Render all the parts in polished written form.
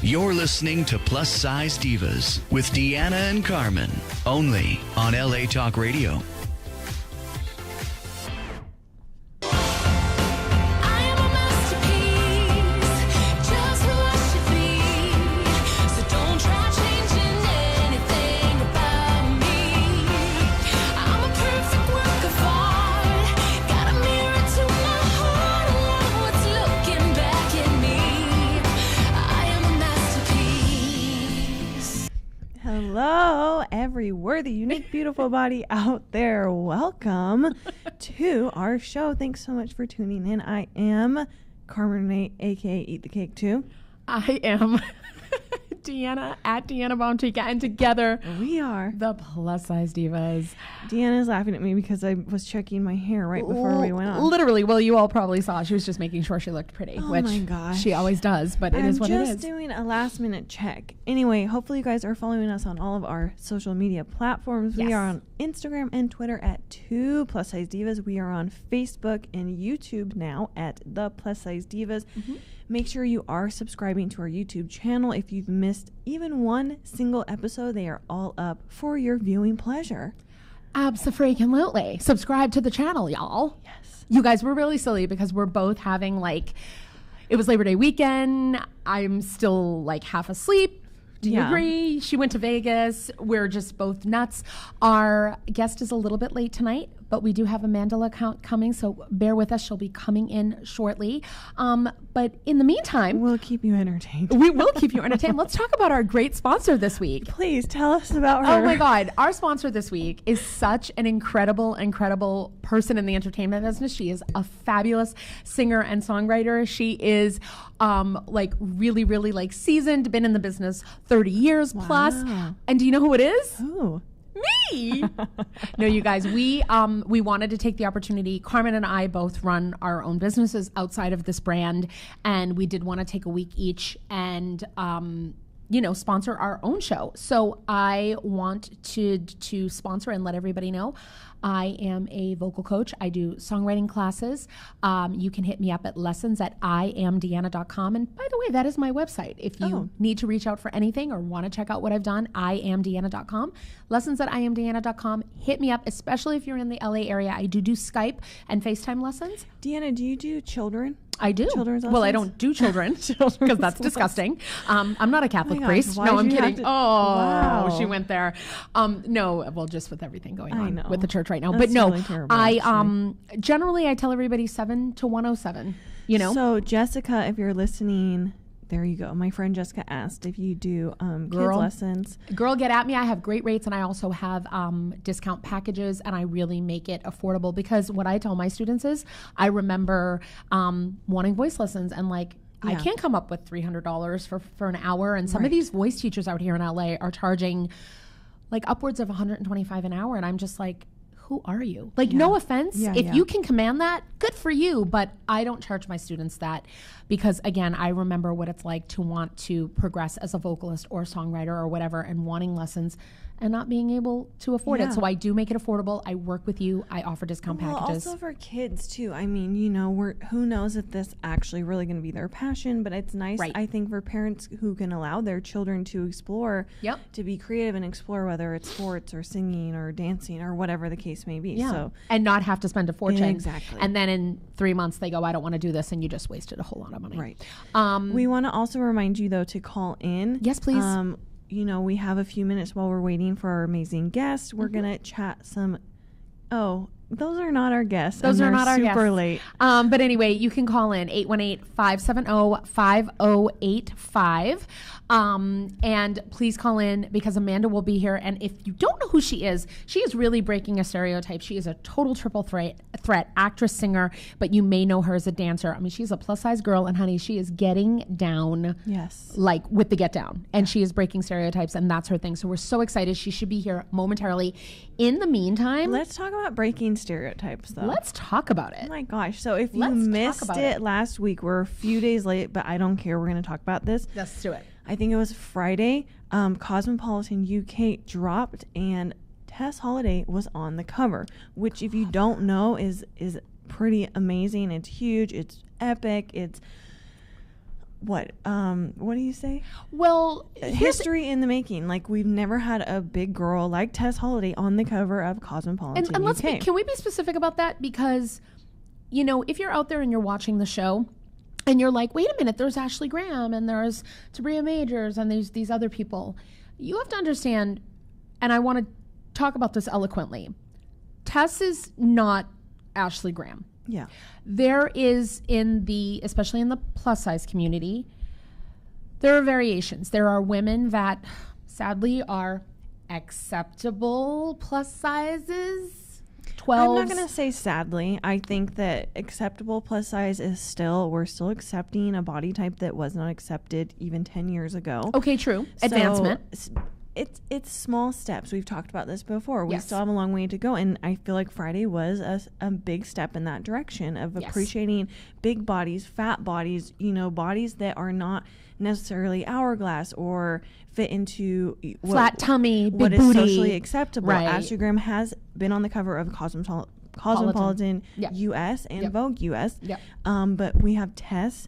You're listening to Plus Size Divas with Deanna and Carmen, only on LA Talk Radio. Hello, every worthy, unique, beautiful body out there. Welcome to our show. Thanks so much for tuning in. I am Carmen Renee, aka Eat the Cake Too. I am Deanna at Deanna Bontica, and together we are the Plus Size Divas. Deanna's laughing at me because I was checking my hair right before we went on. Literally, well, you all probably saw she was just making sure she looked pretty, which my gosh. she always does, but it is what it is. I'm just doing a last minute check. Anyway, hopefully you guys are following us on all of our social media platforms. Yes. We are on Instagram and Twitter at 2 Plus Size Divas. We are on Facebook and YouTube now at the Plus Size Divas. Mm-hmm. Make sure you are subscribing to our YouTube channel. If you've missed even one single episode, they are all up for your viewing pleasure. Abso-freaking-lutely. Subscribe to the channel, y'all. Yes. You guys, we're really silly because we're both having it was Labor Day weekend. I'm still half asleep. Do you agree? She went to Vegas. We're just both nuts. Our guest is a little bit late tonight, but we do have a Mandela count coming, so bear with us. She'll be coming in shortly. But in the meantime, we'll keep you entertained. We will keep you entertained. Let's talk about our great sponsor this week. Please tell us about her. Oh my God. Our sponsor this week is such an incredible person in the entertainment business. She is a fabulous singer and songwriter. She is really seasoned, been in the business 30 years plus. And do you know who it is? Who? Me. No, you guys, we wanted to take the opportunity. Carmen and I both run our own businesses outside of this brand, and we did want to take a week each and sponsor our own show. So I want to sponsor and let everybody know I am a vocal coach. I do songwriting classes. You can hit me up at lessons@iamdeanna.com. And by the way, that is my website. If you need to reach out for anything or want to check out what I've done, iamdeanna.com. Lessons@iamdeanna.com. Hit me up, especially if you're in the LA area. I do Skype and FaceTime lessons. Deanna, do you do children? I do. Children's lessons? Well, I don't do children because that's disgusting. I'm not a Catholic priest. No, I'm kidding. Wow. She went there. No, well, just with everything going on with the church right now. That's but no, really terrible, I generally I tell everybody 7 to 107. You know. So Jessica, if you're listening. There you go. My friend Jessica asked if you do kids lessons. Girl, get at me. I have great rates, and I also have discount packages, and I really make it affordable because what I tell my students is I remember wanting voice lessons and I can't come up with $300 for an hour. And some of these voice teachers out here in LA are charging upwards of $125 an hour. And I'm just who are you? No offense. If you can command that, good for you. But I don't charge my students that because, again, I remember what it's like to want to progress as a vocalist or a songwriter or whatever and wanting lessons and not being able to afford it. So I do make it affordable. I work with you. I offer discount packages. Also for kids, too. I mean, who knows if this actually really going to be their passion, but it's nice, I think, for parents who can allow their children to explore, to be creative and explore whether it's sports or singing or dancing or whatever the case may be. Yeah. So, and not have to spend a fortune. Exactly. And then in 3 months, they go, I don't want to do this, and you just wasted a whole lot of money. Right. We want to also remind you, though, to call in. Yes, please. We have a few minutes while we're waiting for our amazing guest. We're going to chat some. Oh, those are not our guests. Those are not our guests. Super late. But anyway, you can call in 818-570-5085. And please call in because Amanda will be here. And if you don't know who she is really breaking a stereotype. She is a total triple threat actress, singer, but you may know her as a dancer. I mean, she's a plus size girl, and honey, she is getting down. Yes. With the get down. And she is breaking stereotypes, and that's her thing. So we're so excited. She should be here momentarily. In the meantime, let's talk about breaking stereotypes, though. Let's talk about it. Oh my gosh. So if you missed it last week, we're a few days late, but I don't care. We're going to talk about this. Let's do it. I think it was Friday. Cosmopolitan UK dropped, and Tess Holliday was on the cover, which if you don't know is pretty amazing. It's huge. It's epic. It's what do you say? Well, History in the making. Like, we've never had a big girl like Tess Holliday on the cover of Cosmopolitan. And let's UK. can we be specific about that? Because, you know, if you're out there and you're watching the show and you're like, wait a minute, there's Ashley Graham and there's Tabria Majors and there's these other people, you have to understand, and I want to talk about this eloquently. Tess is not Ashley Graham. Yeah. There is especially in the plus size community, there are variations. There are women that sadly are acceptable plus sizes. 12. I'm not going to say sadly. I think that acceptable plus size is we're still accepting a body type that was not accepted even 10 years ago. Okay, true. Advancement. So it's small steps. We've talked about this before. We Yes. still have a long way to go. And I feel like Friday was a big step in that direction of Yes. appreciating big bodies, fat bodies, you know, bodies that are not necessarily hourglass or fit into Flat tummy, big what is booty. socially acceptable. Right. Ashley Graham has been on the cover of Cosmopolitan Yep. US and Yep. Vogue US. Yep. But we have Tess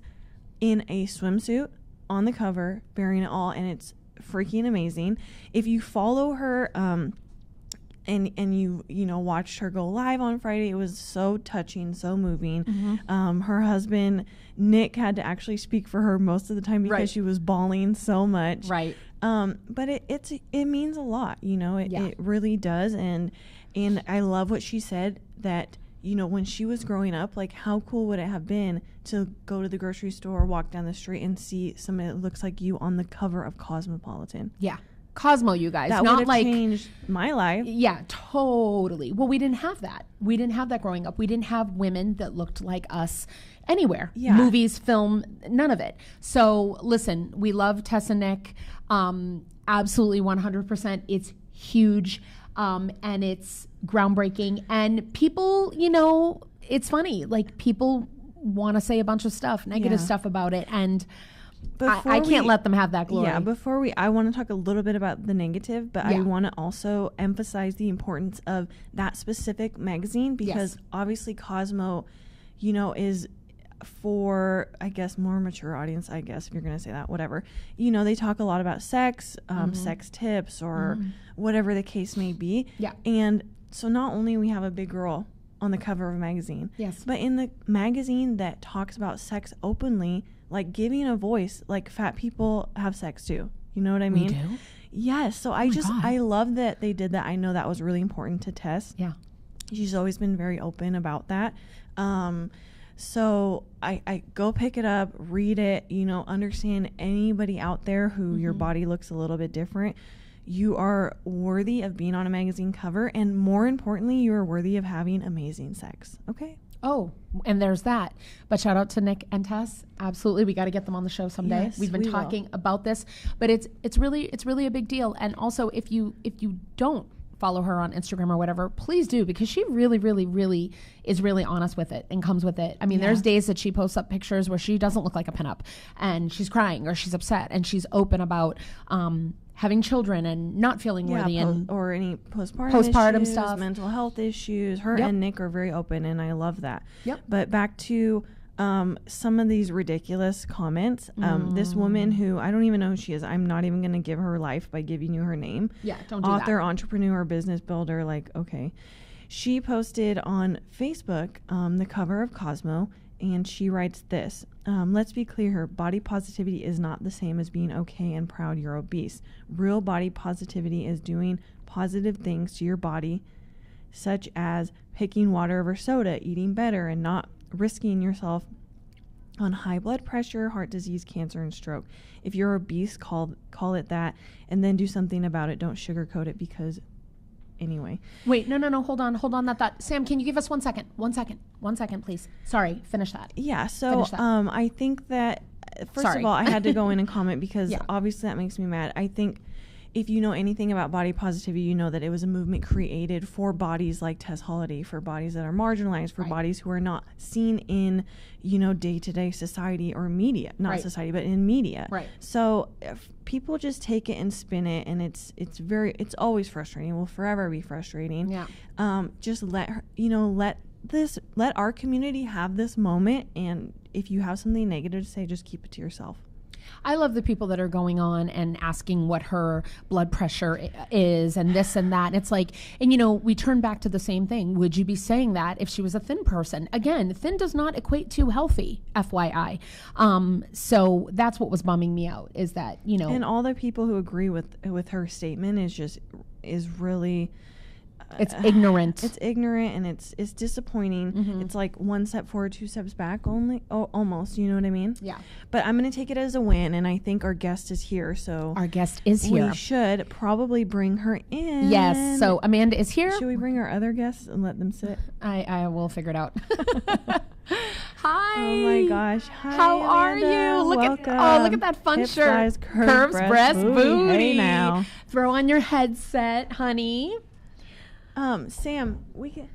in a swimsuit on the cover, bearing it all, and it's freaking amazing. If you follow her and you know watched her go live on Friday, it was so touching, so moving. Mm-hmm. Her husband Nick had to actually speak for her most of the time because Right. she was bawling so much. Right. But it means a lot, you know. Yeah. It really does, and I love what she said, that you know, when she was growing up, like, how cool would it have been to go to the grocery store, walk down the street, and see somebody that looks like you on the cover of Cosmopolitan? Yeah. Cosmo, you guys. That would Not have like changed my life. Yeah, totally. Well, we didn't have that. We didn't have that growing up. We didn't have women that looked like us anywhere. Yeah. Movies, film, none of it. So listen, we love Tessa Neck. Absolutely 100%. It's huge. And it's groundbreaking. And people, you know, it's funny. Like, people want to say a bunch of stuff, negative Yeah. stuff about it. And Before I can't we- let them have that glory. Yeah, I want to talk a little bit about the negative, but I Yeah. want to also emphasize the importance of that specific magazine, because Yes. obviously Cosmo, you know, is for, I guess, more mature audience, I guess, if you're going to say that, whatever. You know, they talk a lot about sex, sex tips, or whatever the case may be. Yeah. And so not only we have a big girl on the cover of a magazine, Yes. but in the magazine that talks about sex openly, like giving a voice, like fat people have sex too. You know what I mean? do? Yes. So my God. I love that they did that. I know that was really important to Tess. Yeah. She's always been very open about that. So I go pick it up, read it, you know, understand anybody out there who your body looks a little bit different. You are worthy of being on a magazine cover, and more importantly, you are worthy of having amazing sex. Okay? Oh, and there's that. But shout out to Nick and Tess. Absolutely, we got to get them on the show someday. Yes, We've been we will. talking about this, but it's really a big deal. And also, if you don't follow her on Instagram or whatever, please do, because she really is really honest with it and comes with it. I mean, there's days that she posts up pictures where she doesn't look like a pinup and she's crying or she's upset, and she's open about having children and not feeling worthy and or any postpartum issues, stuff. mental health issues. Her Yep. and Nick are very open, and I love that. Yep. But back to some of these ridiculous comments. This woman who, I don't even know who she is. I'm not even going to give her life by giving you her name. Yeah, don't do Author, that. entrepreneur, business builder, like, okay. She posted on Facebook the cover of Cosmo, and she writes this. Let's be clear here. Body positivity is not the same as being okay and proud you're obese. Real body positivity is doing positive things to your body, such as picking water over soda, eating better, and not risking yourself on high blood pressure, heart disease, cancer, and stroke. If you're obese, call it that, and then do something about it. Don't sugarcoat it, because anyway. Wait, no, hold on that thought. Sam, can you give us 1 second? 1 second, please. Sorry, finish that. Yeah, so Finish that. I think that, first Sorry. of all, I had to go in and comment because Yeah. obviously that makes me mad. I think if you know anything about body positivity, you know that it was a movement created for bodies like Tess Holliday, for bodies that are marginalized, for Right. bodies who are not seen in, you know, day-to-day society or media, not Right. society, but in media. Right. So if people just take it and spin it, and it's always frustrating. It will forever be frustrating. Yeah. Just let her, you know, let our community have this moment, and if you have something negative to say, just keep it to yourself. I love the people that are going on and asking what her blood pressure is and this and that. And it's like, and we turn back to the same thing. Would you be saying that if she was a thin person? Again, thin does not equate to healthy, FYI. So that's what was bumming me out, is that, And all the people who agree with her statement is really... It's ignorant. It's ignorant, and it's disappointing. Mm-hmm. It's like one step forward, two steps back only. Oh, almost. You know what I mean? Yeah. But I'm going to take it as a win, and I think our guest is here. So our guest is here. We should probably bring her in. Yes. So Amanda is here. Should we bring our other guests and let them sit? I will figure it out. Hi. Oh my gosh. Hi. How are you? Look at that fun Hip shirt. Size, curves, breast, booty. Hey now. Throw on your headset, honey. Sam, we can...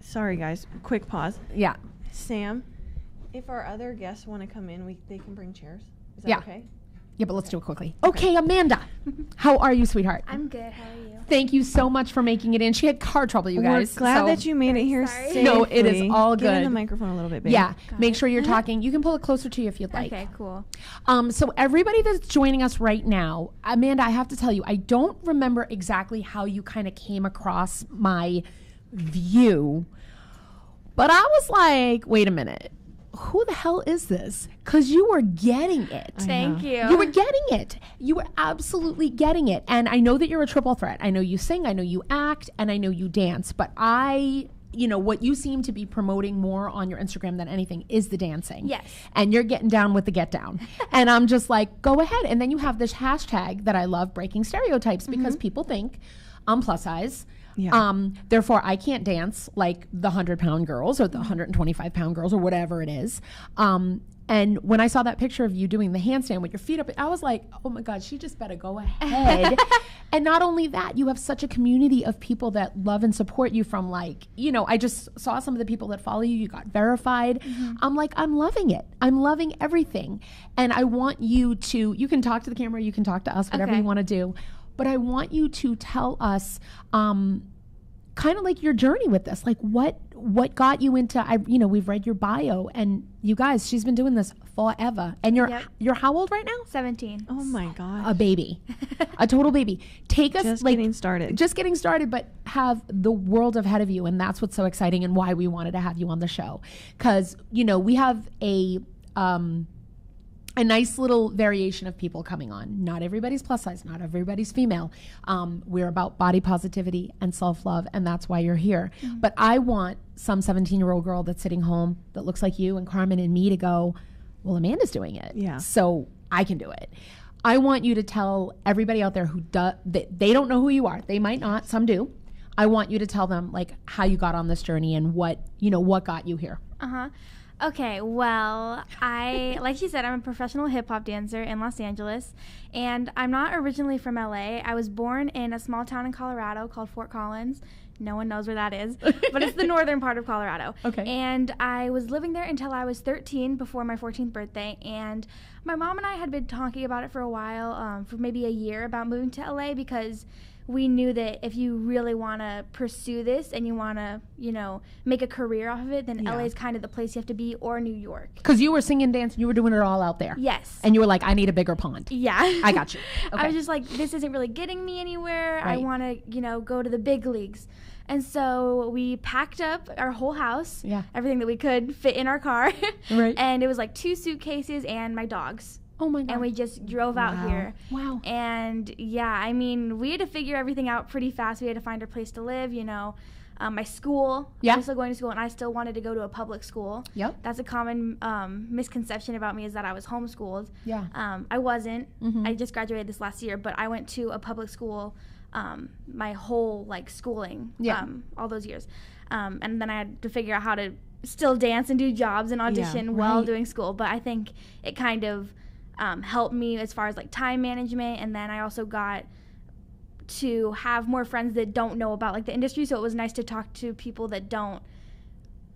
Sorry, guys. Quick pause. Yeah. Sam, if our other guests want to come in, they can bring chairs. Is that okay? Yeah, but let's do it quickly. Okay, Amanda. How are you, sweetheart? I'm good. How are you? Thank you so much for making it in. She had car trouble, you guys. We're glad that you made it here safely. No, it is all good. Get in the microphone a little bit, babe. Yeah, make sure you're talking. You can pull it closer to you if you'd like. Okay, cool. So everybody that's joining us right now, Amanda, I have to tell you, I don't remember exactly how you kind of came across my view, but I was like, wait a minute. Who the hell is this? Because you were getting it. Thank you. You were getting it. You were absolutely getting it. And I know that you're a triple threat. I know you sing, I know you act, and I know you dance. But what you seem to be promoting more on your Instagram than anything is the dancing. Yes. And you're getting down with the get down. And I'm just like, go ahead. And then you have this hashtag that I love, breaking stereotypes, because people think I'm plus size. Yeah. Therefore, I can't dance like the 100-pound girls or the 125-pound girls or whatever it is. And when I saw that picture of you doing the handstand with your feet up, I was like, oh my God, she just better go ahead. And not only that, you have such a community of people that love and support you from I just saw some of the people that follow you. You got verified. Mm-hmm. I'm like, I'm loving it. I'm loving everything. And I want you can talk to the camera, you can talk to us, whatever you want to do. But I want you to tell us kind of like your journey with this. Like what got you into, we've read your bio, and you guys, she's been doing this forever. And you're how old right now? 17. Oh my God. A baby. A total baby. Take us just getting started. Just getting started, but have the world ahead of you. And that's what's so exciting and why we wanted to have you on the show. Because, we have a nice little variation of people coming on. Not everybody's plus size, not everybody's female. We're about body positivity and self-love, and that's why you're here. Mm-hmm. But I want some 17-year-old girl that's sitting home that looks like you and Carmen and me to go, well, Amanda's doing it. Yeah. So I can do it. I want you to tell everybody out there who they don't know who you are. They might not, some do. I want you to tell them how you got on this journey and what got you here. Uh-huh. Okay, well, like she said, I'm a professional hip-hop dancer in Los Angeles, and I'm not originally from LA. I was born in a small town in Colorado called Fort Collins. No one knows where that is, but it's the northern part of Colorado. Okay. And I was living there until I was 13, before my 14th birthday, and my mom and I had been talking about it for a while, for maybe a year, about moving to LA, because we knew that if you really want to pursue this and you want to, make a career off of it, then LA is kind of the place you have to be, or New York. Because you were singing, dancing, you were doing it all out there. Yes. And you were like, I need a bigger pond. Yeah. I got you. Okay. I was just like, this isn't really getting me anywhere. Right. I want to, go to the big leagues. And so we packed up our whole house, everything that we could fit in our car. Right. And it was like 2 suitcases and my dogs. Oh my God. And we just drove out here. Wow. And we had to figure everything out pretty fast. We had to find a place to live, my school. Yeah. I was still going to school, and I still wanted to go to a public school. Yep. That's a common misconception about me, is that I was homeschooled. Yeah. I wasn't. Mm-hmm. I just graduated this last year, but I went to a public school my whole schooling, all those years. And then I had to figure out how to still dance and do jobs and audition while doing school. But I think it kind of helped me as far as time management, and then I also got to have more friends that don't know about the industry, so it was nice to talk to people that don't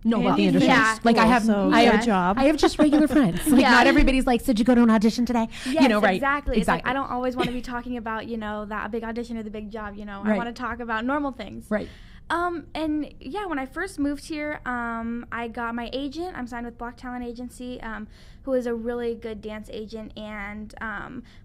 know about the industry. Yeah. I have just regular friends. Not everybody's like, so did you go to an audition today? Yes, right? Exactly. It's I don't always want to be talking about that big audition or the big job. Right. I want to talk about normal things. Right. When I first moved here, I got my agent. I'm signed with Block Talent Agency, who is a really good dance agent. And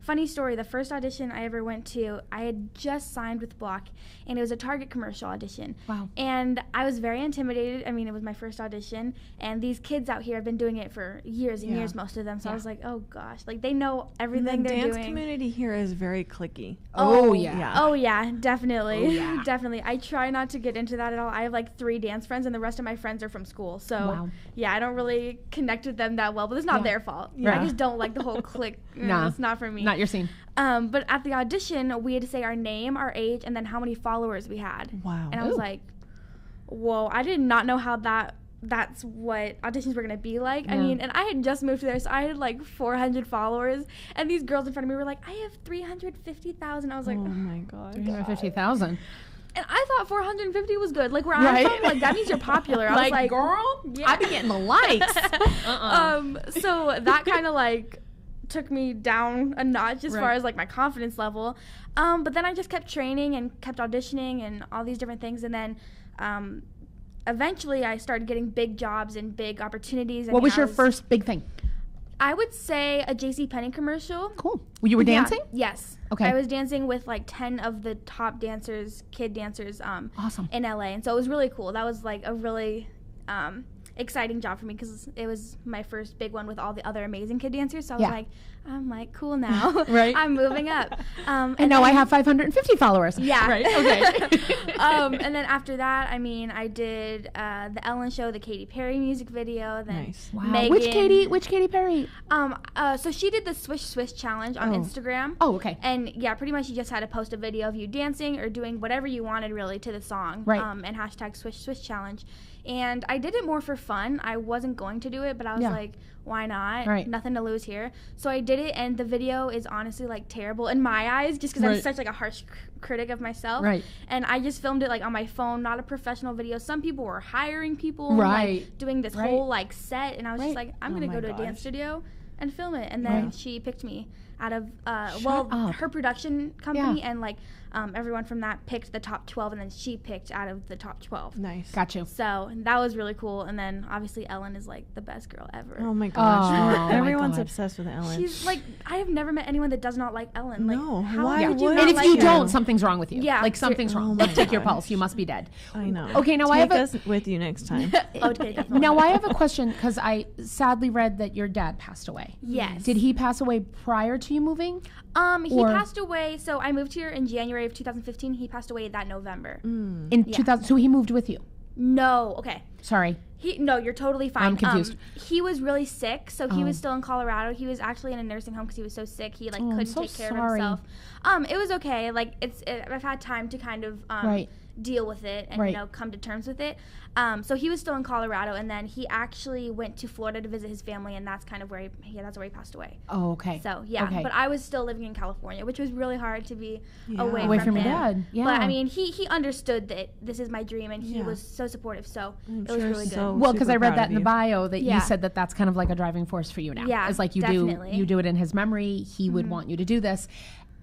funny story, the first audition I ever went to, I had just signed with Block, and it was a Target commercial audition. Wow. And I was very intimidated. I mean, it was my first audition, and these kids out here have been doing it for years and years, most of them. So I was like, oh gosh, like they know everything they're doing. The dance community here is very cliquey. Oh yeah. Oh yeah, definitely. Oh, yeah. Definitely. I try not to get into that at all. I have like 3 dance friends, and the rest of my friends are from school. So yeah, I don't really connect with them that well, but it's not their fault. Yeah. I just don't like the whole clique. Nah, it's not for me. Not your scene. But at the audition, we had to say our name, our age, and then how many followers we had. Wow. And I was like, whoa, I did not know how that's what auditions were going to be like. I mean, and I had just moved there, so I had like 400 followers, and these girls in front of me were like, I have 350,000. I was like, oh my God. 350,000. And I thought 450 was good. Like, where I'm from, like, that means you're popular. I was like, girl, I be getting the likes. So that kind of, like, took me down a notch as far as, like, my confidence level. But then I just kept training and kept auditioning and all these different things. And then eventually I started getting big jobs and big opportunities. What was your first big thing? I would say a JCPenney commercial. Cool. You were dancing? Yes. Okay. I was dancing with like 10 of the top dancers, kid dancers awesome. in LA. And so it was really cool. That was like a really exciting job for me because it was my first big one with all the other amazing kid dancers. So I was I'm like, cool now. Right. I'm moving up. And now I have 550 followers. Yeah. Right. Okay. And then after that, I mean, I did the Ellen Show, the Katy Perry music video. Then Nice. Wow. Megan. Which Katy Perry? So she did the Swish Swish challenge on Instagram. Oh, okay. And yeah, pretty much you just had to post a video of you dancing or doing whatever you wanted really to the song. Right. And hashtag Swish Swish challenge. And I did it more for fun. I wasn't going to do it, but I was like, why not? Right. Nothing to lose here. So I did it, and the video is honestly like terrible in my eyes, just because I'm such like a harsh critic of myself. Right. And I just filmed it like on my phone, not a professional video. Some people were hiring people, and, Right. like, doing this whole like set, and I was just like, I'm gonna my go to a dance studio and film it. And then she picked me out of her production company and like everyone from that picked the top 12, and then she picked out of the top 12. Nice. Got you. So that was really cool. And then obviously Ellen is like the best girl ever. Oh my gosh. Oh, Everyone's my God. obsessed with Ellen. She's like, I have never met anyone that does not like Ellen. Like, No, how why could you would not And if like you her? don't, something's wrong with you. Yeah. Like something's wrong. Oh my Let's take your gosh. pulse. You must be dead. I know. Okay, now I Take have us with you next time. Okay. Now I have a question because I sadly read that your dad passed away. Yes. Did he pass away prior to you moving? He passed away. So I moved here in January of 2015. He passed away that November. In 2000. So he moved with you. No. Okay. Sorry. No, you're totally fine. I'm confused. He was really sick, so he was still in Colorado. He was actually in a nursing home because he was so sick. He like couldn't so take care sorry. of himself. It was okay. Like I've had time to kind of deal with it and you know come to terms with it. So he was still in Colorado, and then he actually went to Florida to visit his family, and that's kind of where he passed away. Oh, okay. So yeah, Okay. but I was still living in California, which was really hard to be Away away from him. your dad. Yeah. But I mean, he understood that this is my dream, and he was so supportive. So it was really good. Well, because I read that in the bio. bio that you said that that's kind of like a driving force for you now. Yeah, it's like definitely. you do it in his memory. He would want you to do this,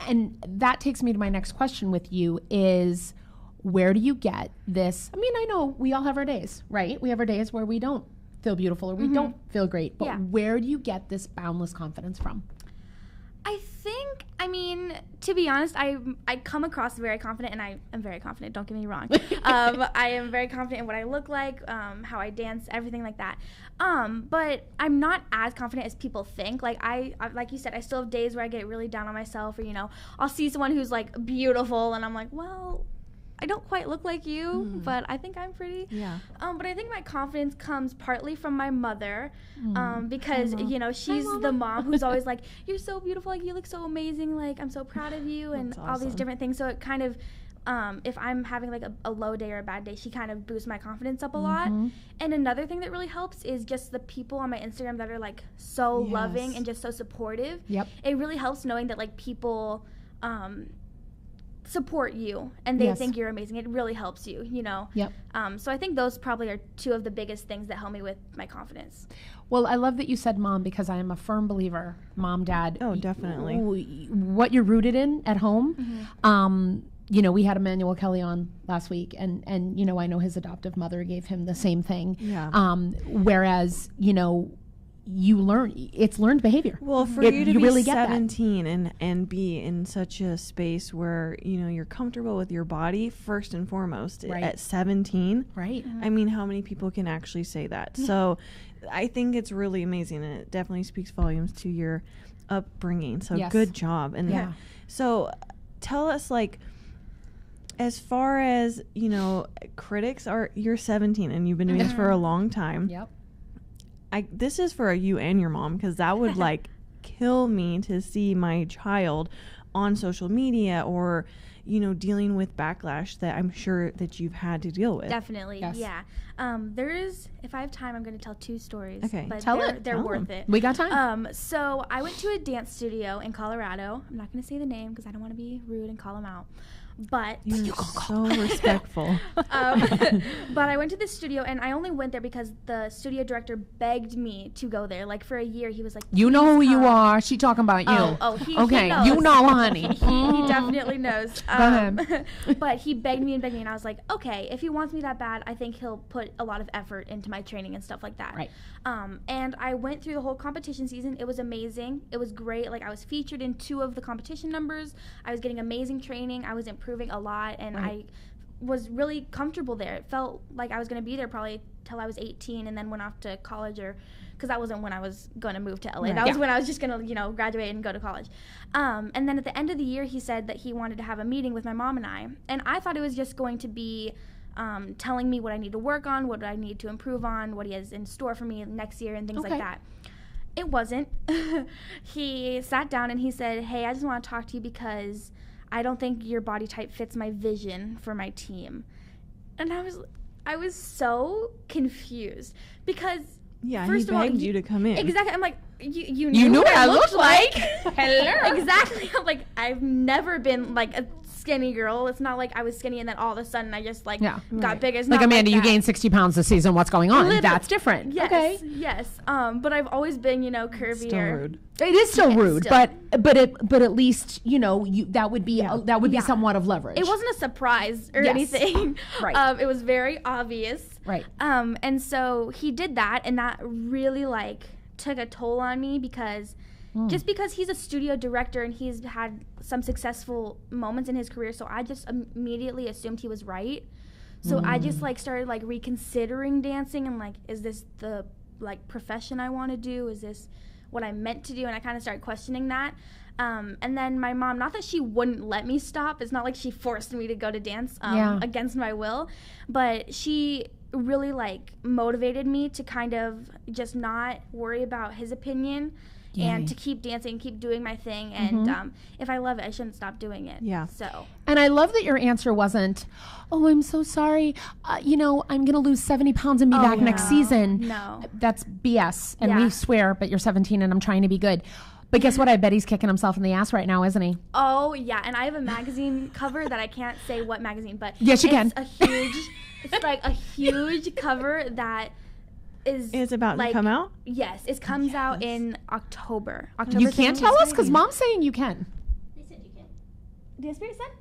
and that takes me to my next question with you is, where do you get this? I mean, I know we all have our days, right? We have our days where we don't feel beautiful or we don't feel great, but where do you get this boundless confidence from? I think, I mean, to be honest, I come across very confident, and I am very confident, don't get me wrong. I am very confident in what I look like, how I dance, everything like that. But I'm not as confident as people think. Like, I like you said, I still have days where I get really down on myself, or, you know, I'll see someone who's, like, beautiful, and I'm like, well, I don't quite look like you, but I think I'm pretty. Yeah. But I think my confidence comes partly from my mother, because you know she's the mom who's always like, "You're so beautiful, like you look so amazing, like I'm so proud of you," and all these different things. So it kind of, if I'm having like a low day or a bad day, she kind of boosts my confidence up a lot. And another thing that really helps is just the people on my Instagram that are like so loving and just so supportive. Yep. It really helps knowing that like people support you and they think you're amazing. It really helps you, you know. Yep. So I think those probably are two of the biggest things that help me with my confidence. Well, I love that you said mom, because I am a firm believer, mom, dad. Oh, definitely. What you're rooted in at home. You know, we had Emmanuel Kelly on last week, and you know, I know his adoptive mother gave him the same thing. Yeah. Whereas, you know, it's learned behavior. Well, for you to be really 17 and be in such a space where, you're comfortable with your body first and foremost at 17. Right. I mean, how many people can actually say that? So I think it's really amazing, and it definitely speaks volumes to your upbringing. So good job. And so tell us, like, as far as, critics are, you're 17 and you've been doing this for a long time. Yep. This is for you and your mom, because that would like kill me to see my child on social media or, dealing with backlash that I'm sure that you've had to deal with. Definitely. Yes. Yeah. If I have time, I'm going to tell 2 stories. Okay. But Tell they're worth it. We got time. So I went to a dance studio in Colorado. I'm not going to say the name because I don't want to be rude and call them out. But you're so respectful. But I went to this studio, and I only went there because the studio director begged me to go there. Like, for a year, he was like, "You know who you are." She talking about you. He knows. You know, honey. He definitely knows. Go ahead. But he begged me, and I was like, okay, if he wants me that bad, I think he'll put a lot of effort into my training and stuff like that. Right. And I went through the whole competition season. It was amazing. It was great. Like, I was featured in 2 of the competition numbers. I was getting amazing training. I was improving a lot, and I was really comfortable there. It felt like I was going to be there probably till I was 18 and then went off to college, or because that wasn't when I was going to move to LA. That was when I was just going to, graduate and go to college. And then at the end of the year, he said that he wanted to have a meeting with my mom and I thought it was just going to be telling me what I need to work on, what I need to improve on, what he has in store for me next year and things like that. It wasn't. He sat down and he said, "Hey, I just want to talk to you because I don't think your body type fits my vision for my team." And I was so confused because first he begged you to come in. Exactly. I'm like, you knew what I looked like. Hello. Exactly. I'm like, I've never been like a skinny girl. It's not like I was skinny and then all of a sudden I just got bigger. It's like, not Amanda, like you gained 60 pounds this season. What's going on? Literally. That's different. Yes, okay. Yes. But I've always been, curvier. Still rude. It is still rude, still. but at least that would be somewhat of leverage. It wasn't a surprise or anything. Right. It was very obvious. Right. And so he did that, and that really took a toll on me because just because he's a studio director and he's had some successful moments in his career, so I just immediately assumed he was right. So I just started reconsidering dancing and is this the profession I want to do? Is this what I'm meant to do? And I kind of started questioning that. And then my mom, not that she wouldn't let me stop, it's not like she forced me to go to dance against my will, but she really motivated me to kind of just not worry about his opinion and to keep dancing, keep doing my thing. And if I love it, I shouldn't stop doing it. Yeah. So. And I love that your answer wasn't, "Oh, I'm so sorry. I'm going to lose 70 pounds and be back next season." No. That's BS. And we swear, but you're 17 and I'm trying to be good. But guess what? I bet he's kicking himself in the ass right now, isn't he? Oh, yeah. And I have a magazine cover that I can't say what magazine, but yes, you can. It's a huge cover that is about to come out? Yes. It comes out in October. You can't tell us because Mom's saying you can. They said you can. Dance Spirit said?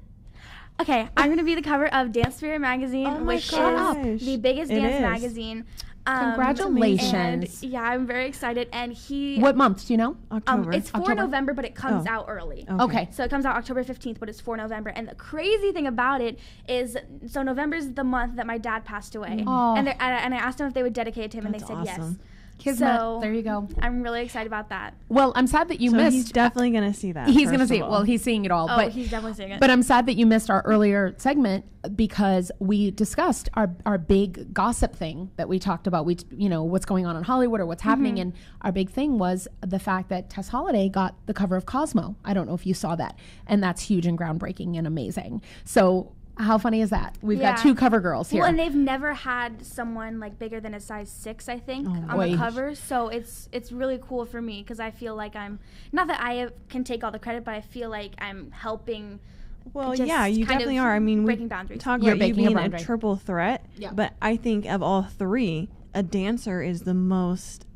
Okay, I'm going to be the cover of Dance Spirit magazine, which is the biggest dance magazine. Congratulations. And, I'm very excited. And what month do you know? October. It's for November, but it comes out early. Okay. So it comes out October 15th, but it's for November. And the crazy thing about it is, so November's the month that my dad passed away. And I asked them if they would dedicate it to him, and they said yes. Kismet. So there you go. I'm really excited about that. Well, I'm sad that you missed. He's definitely going to see that. He's going to see it. Well, he's seeing it all. But he's definitely seeing it. But I'm sad that you missed our earlier segment because we discussed our big gossip thing that we talked about. What's going on in Hollywood or what's happening. And our big thing was the fact that Tess Holliday got the cover of Cosmo. I don't know if you saw that. And that's huge and groundbreaking and amazing. So how funny is that? We've got 2 cover girls here. Well, and they've never had someone bigger than a size 6, I think, on the cover. So it's really cool for me because I feel like I'm, not that I can take all the credit, but I feel like I'm helping. Well, you definitely are. I mean, breaking boundaries. Talk about you being a triple threat, but I think of all 3, a dancer is the most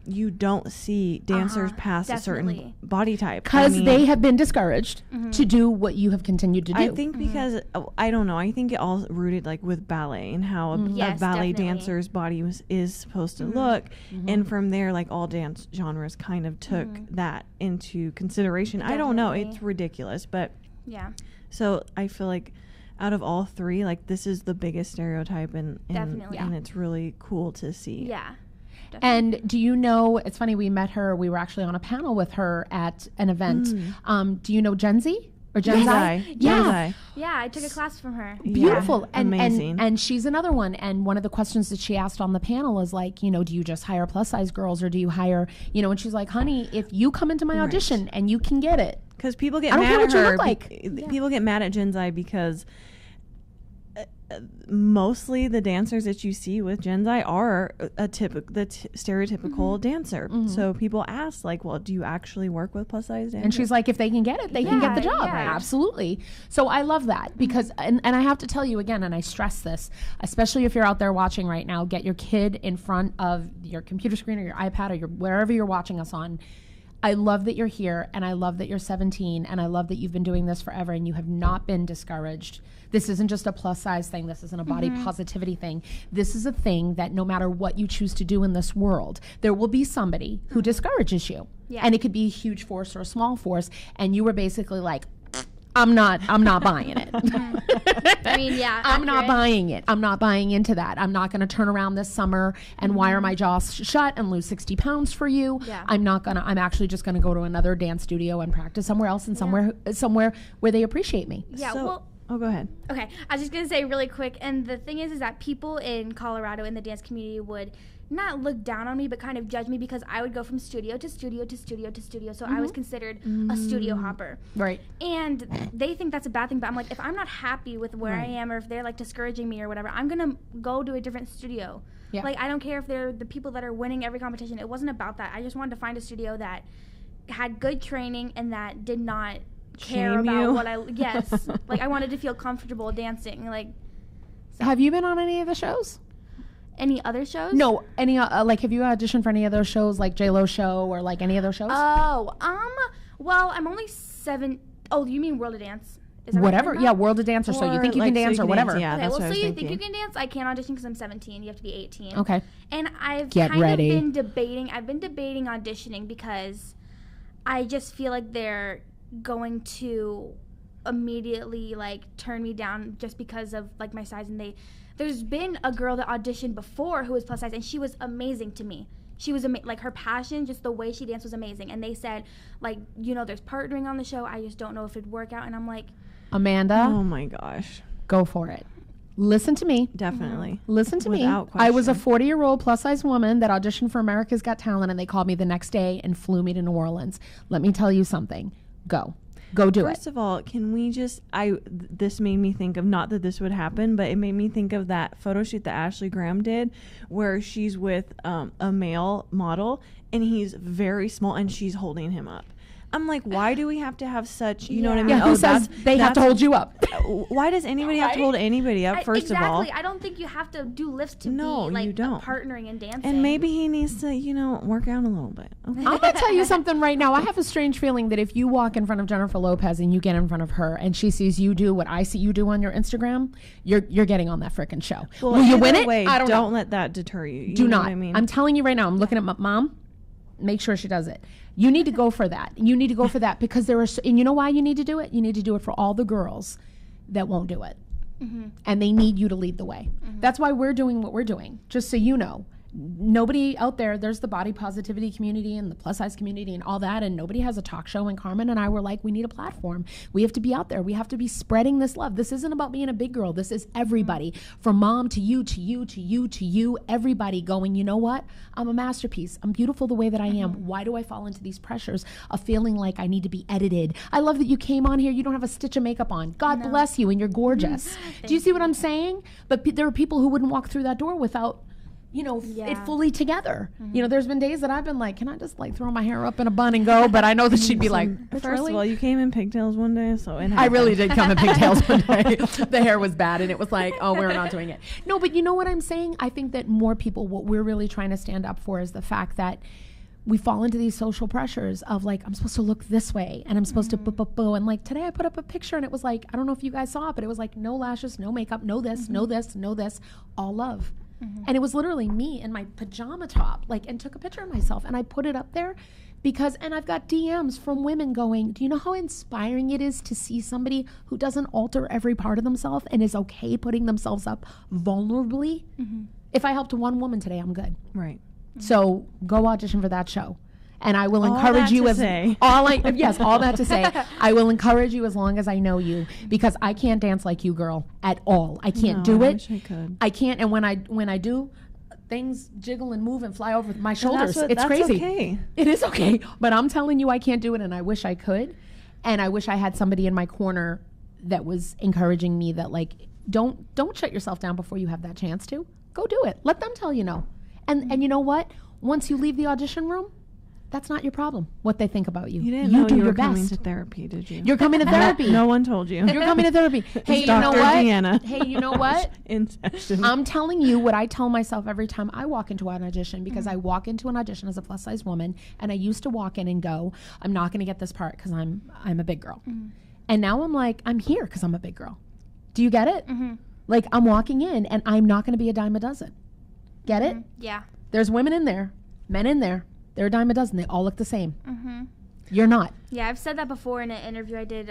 you don't see dancers past a certain body type. Because they have been discouraged to do what you have continued to do. I think because, I don't know, I think it all rooted like with ballet and how a ballet dancer's body is supposed to look. And from there, like all dance genres kind of took that into consideration. I don't know. It's ridiculous. But so I feel like out of all three, like this is the biggest stereotype and it's really cool to see. Yeah. And do you know, it's funny, we met her, we were actually on a panel with her at an event. Do you know Gen Z? Or Gen Z? Yeah. Yeah, I took a class from her. Beautiful. Yeah, amazing. And she's another one. And one of the questions that she asked on the panel is like, you know, do you just hire plus size girls or do you hire, you know, and she's like, honey, if you come into my audition and you can get it. Because people get mad at her. People get mad at Gen Z because mostly the dancers that you see with Gen Z are stereotypical dancer. So people ask like, well, do you actually work with plus size dancers? And she's like, if they can get it, they can get the job. Absolutely. So I love that because, and I have to tell you again, and I stress this, especially if you're out there watching right now, get your kid in front of your computer screen or your iPad or wherever you're watching us on. I love that you're here and I love that you're 17 and I love that you've been doing this forever and you have not been discouraged. This isn't just a plus size thing. This isn't a body positivity thing. This is a thing that no matter what you choose to do in this world, there will be somebody who discourages you. And it could be a huge force or a small force. And you were basically like, I'm not buying it. I mean, I'm not buying it. I'm not buying into that. I'm not going to turn around this summer and wire my jaw shut and lose 60 pounds for you. I'm actually just going to go to another dance studio and practice somewhere else and somewhere where they appreciate me. Oh, go ahead. Okay, I was just going to say really quick, and the thing is that people in Colorado in the dance community would not look down on me, but kind of judge me because I would go from studio to studio to studio to studio, so I was considered a studio hopper. Right. And they think that's a bad thing, but I'm like, if I'm not happy with where I am or if they're like discouraging me or whatever, I'm going to go to a different studio. Like, I don't care if they're the people that are winning every competition. It wasn't about that. I just wanted to find a studio that had good training and that did not care about what like I wanted to feel comfortable dancing. Like, so. Have you been on any of the shows? Any other shows? No, any like have you auditioned for any of those shows, like J-Lo show or like any of those shows? Oh, well, I'm only 7. Oh, you mean World of Dance? Is that whatever, World of Dance or so you think you can dance or whatever. Yeah, okay, that's well, what I was you thinking. think you can dance? I can't audition because I'm 17. You have to be 18. Okay. And I've been debating auditioning because I just feel like they're going to immediately like turn me down just because of like my size. And there's been a girl that auditioned before who was plus size and she was amazing to me. She was like her passion, just the way she danced was amazing. And they said like, you know, there's partnering on the show. I just don't know if it'd work out. And I'm like, Amanda, oh my gosh, go for it. Listen to me. Definitely. Listen to me. Without question. I was a 40-year-old plus-size woman that auditioned for America's Got Talent, and they called me the next day and flew me to New Orleans. Let me tell you something. Go do it. First of all, can we just, this made me think of, not that this would happen, but it made me think of that photo shoot that Ashley Graham did where she's with a male model and he's very small and she's holding him up. I'm like, why do we have to have such, you know what I mean? Yeah, who says they have to hold you up? Why does anybody have to hold anybody up, first of all? Exactly. I don't think you have to do lifts to be you don't. Partnering and dancing. And maybe he needs to, you know, work out a little bit. Okay. I'm going to tell you something right now. I have a strange feeling that if you walk in front of Jennifer Lopez and you get in front of her and she sees you do what I see you do on your Instagram, you're getting on that frickin' show. Well, will you win it? I don't know. Let that deter you. Do know not. What I mean? I'm telling you right now, I'm looking at my mom. Make sure she does it. You need to go for that. You need to go for that because there are, and you know why you need to do it? You need to do it for all the girls that won't do it. And they need you to lead the way. That's why we're doing what we're doing, just so you know. Nobody out there, there's the body positivity community and the plus size community and all that, and nobody has a talk show. And Carmen and I were like, we need a platform. We have to be out there. We have to be spreading this love. This isn't about being a big girl. This is everybody, from mom to you, to you, to you, to you, everybody going, you know what? I'm a masterpiece. I'm beautiful the way that I am. Why do I fall into these pressures of feeling like I need to be edited? I love that you came on here. You don't have a stitch of makeup on. God bless you, and you're gorgeous. Do you see what I'm saying? But there are people who wouldn't walk through that door without, you know, it fully together. You know, there's been days that I've been like, can I just like throw my hair up in a bun and go? But I know that she'd be like, first of all, you came in pigtails one day, so it happened. I really did come in pigtails one day. The hair was bad and it was like, oh, we're not doing it. No, but you know what I'm saying? I think that more people, what we're really trying to stand up for is the fact that we fall into these social pressures of like, I'm supposed to look this way and I'm supposed to boo. And like today I put up a picture and it was like, I don't know if you guys saw it, but it was like no lashes, no makeup, no this, no this, no this, all love. And it was literally me in my pajama top, like, and took a picture of myself and I put it up there because, and I've got DMs from women going, do you know how inspiring it is to see somebody who doesn't alter every part of themselves and is okay putting themselves up vulnerably? If I helped one woman today, I'm good. Right. So go audition for that show. And I will All encourage that you to as say. all that to say. I will encourage you as long as I know you because I can't dance like you, girl, at all. I can't do I it. wish I could. I can't. And when I do, things jiggle and move and fly over my shoulders. It's that's crazy. Okay. It is okay. But I'm telling you, I can't do it, and I wish I could. And I wish I had somebody in my corner that was encouraging me that like, don't shut yourself down before you have that chance to. Go do it. Let them tell you no. And you know what? Once you leave the audition room, that's not your problem, what they think about you. You didn't know do you your were coming best. to therapy, did you? You're coming to therapy. No one told you. You're coming to therapy. Hey, you know Dr. what? Deanna. Hey, you know what? In session. I'm telling you what I tell myself every time I walk into an audition, because I walk into an audition as a plus size woman, and I used to walk in and go, I'm not going to get this part because I'm a big girl. And now I'm like, I'm here because I'm a big girl. Do you get it? Like, I'm walking in and I'm not going to be a dime a dozen. Get it? Yeah. There's women in there, men in there. They're a dime a dozen. They all look the same. You're not. Yeah, I've said that before in an interview I did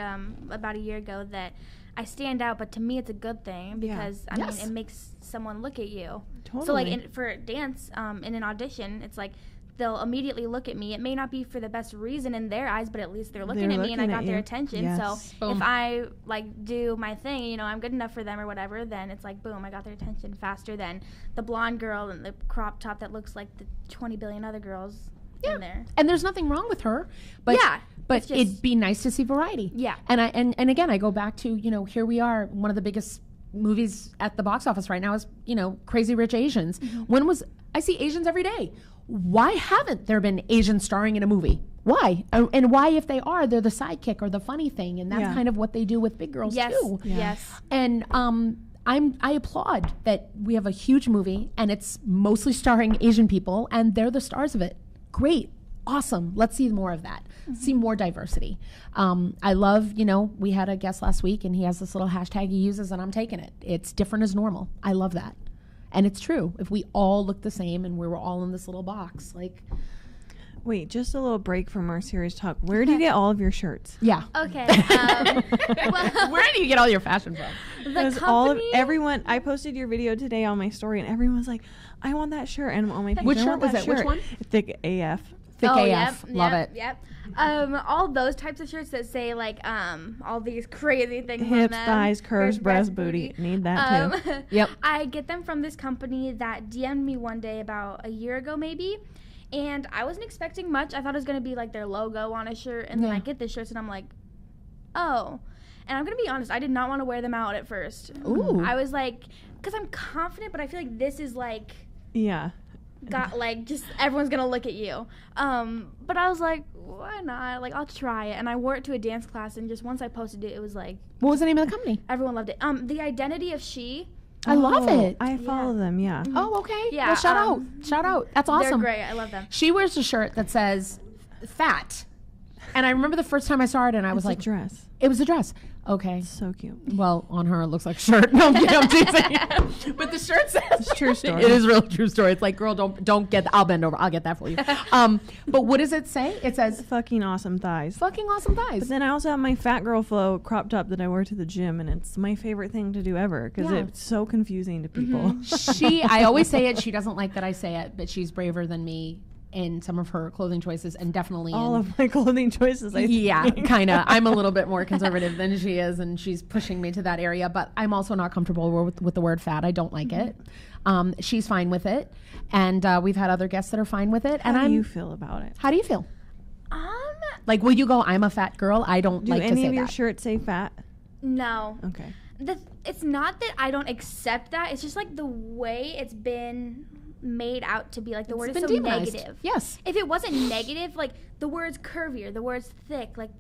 about a year ago, that I stand out, but to me it's a good thing because, I mean, it makes someone look at you. Totally. So, like, for dance, in an audition, it's like they'll immediately look at me. It may not be for the best reason in their eyes, but at least they're looking at me and I got their attention. Yes. So Boom. if I, like, do my thing, you know, I'm good enough for them or whatever, then it's like, boom, I got their attention faster than the blonde girl and the crop top that looks like the 20 billion other girls in there. And there's nothing wrong with her, but it's just- it'd be nice to see variety. Yeah. And again, I go back to, you know, here we are, one of the biggest movies at the box office right now is, you know, Crazy Rich Asians. I see Asians every day. Why haven't there been Asians starring in a movie? Why? And why, if they are, they're the sidekick or the funny thing, and that's kind of what they do with big girls too. Yes. And I applaud that we have a huge movie and it's mostly starring Asian people and they're the stars of it. Great. Awesome. Let's see more of that. See more diversity. I love, you know, we had a guest last week and he has this little hashtag he uses and I'm taking it. It's different as normal. I love that. And it's true. If we all look the same and we were all in this little box, like... Wait, just a little break from our serious talk. Where do you get all of your shirts? Yeah. Okay. Well, where do you get all your fashion from? the company... Everyone, I posted your video today on my story and everyone's like, I want that shirt. And on my page, Which I shirt want was that it? Which one? Thick AF. Thick AF. Yep, Love yep, it. Yep. All those types of shirts that say like all these crazy things on Hips, them. thighs, curves, breast, booty. Need that too. Yep. I get them from this company that DM'd me one day about a year ago maybe. And I wasn't expecting much. I thought it was going to be like their logo on a shirt. And then I get this shirt and I'm like, oh. And I'm going to be honest, I did not want to wear them out at first. Ooh. I was like, because I'm confident, but I feel like this is like... Yeah. got like just everyone's gonna look at you, but I was like, why not, like I'll try it. And I wore it to a dance class and just once I posted it, it was like, What was the name of the company? everyone loved it. The Identity of She. I love it. I follow them, yeah. Oh, okay. Yeah, Well, shout out. Shout out. That's awesome. They're great. I love them. She wears a shirt that says fat. And I remember the first time I saw it and I was It's like, a dress. it was a dress. Okay. So cute. Well, on her it looks like a shirt. No, I'm teasing. But the shirt says It's a true story. It is a real true story. It's like, girl, don't get I'll bend over. I'll get that for you. But what does it say? It says Fucking awesome thighs. fucking awesome thighs. But then I also have my fat girl flow crop top that I wear to the gym, and it's my favorite thing to do ever because Yeah. it's so confusing to people. I always say it. She doesn't like that I say it, but she's braver than me in some of her clothing choices and definitely All in of my clothing choices, yeah, think. kind of. I'm a little bit more conservative than she is, and she's pushing me to that area. But I'm also not comfortable with the word fat. I don't like it. She's fine with it, and we've had other guests that are fine with it. How do you feel about it? How do you feel? Like, will you go? I'm a fat girl. I don't Do like to any say of your that. shirts say fat? No. Okay. It's not that I don't accept that. It's just like the way it's been made out to be, like the word is been so demonized. negative. Yes. If it wasn't negative, like the word's curvy or the word's thick, like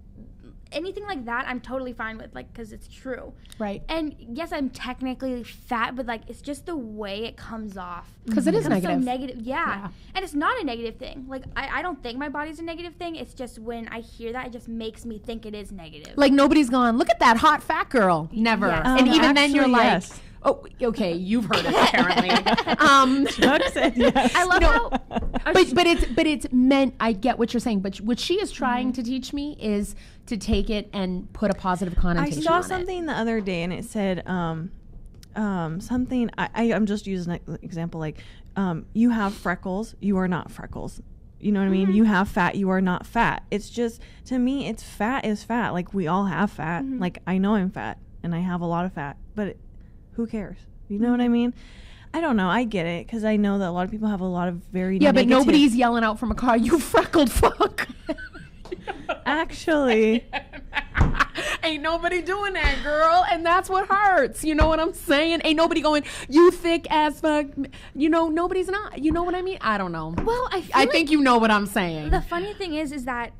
anything like that, I'm totally fine with, like, because it's true. Right. And yes, I'm technically fat, but like, it's just the way it comes off. Because it is negative. So negative, yeah. And it's not a negative thing. Like, I don't think my body's a negative thing. It's just when I hear that, it just makes me think it is negative. Like, nobody's gone, look at that hot fat girl. Never. Yes. And even then you're like, yes. oh, okay, you've heard it apparently. Doug said yes. I love how. But it's meant. I get what you're saying. But what she is trying to teach me is to take it and put a positive I connotation. saw on something the other day, and it said something. I'm just using an example. Like, you have freckles. You are not freckles. You know what I mean? You have fat. You are not fat. It's just, to me, it's fat is fat. Like, we all have fat. Like, I know I'm fat, and I have a lot of fat, but who cares? You know what I mean? I don't know. I get it, because I know that a lot of people have a lot of very Yeah, negative. but nobody's yelling out from a car, you freckled fuck. Actually. Ain't nobody doing that, girl. And that's what hurts. You know what I'm saying? Ain't nobody going, you thick as fuck. You know, nobody's not. You know what I mean? I don't know. Well, I think you know what I'm saying. The funny thing is that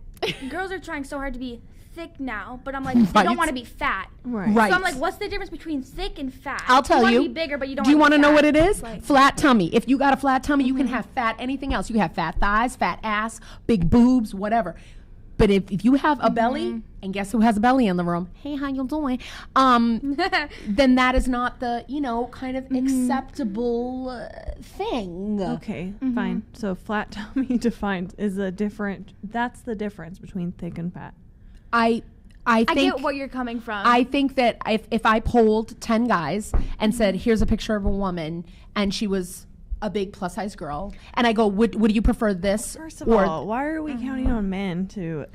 girls are trying so hard to be thick now, but I'm like, they don't want to be fat. Right. So I'm like, what's the difference between thick and fat? I'll tell you. Want to be bigger, but you don't. Do you want to know what it is? Like, flat tummy. If you got a flat tummy, you can have fat anything else. You can have fat thighs, fat ass, big boobs, whatever. But if you have a belly, and guess who has a belly in the room? Hey, how you doing? Then that is not the, kind of acceptable thing. Okay, fine. So flat tummy defined is that's the difference between thick and fat. I think, get what you're coming from. I think that if I polled 10 guys and said, here's a picture of a woman, and she was a big plus size girl, and I go, would you prefer this? First of all, why are we counting on men to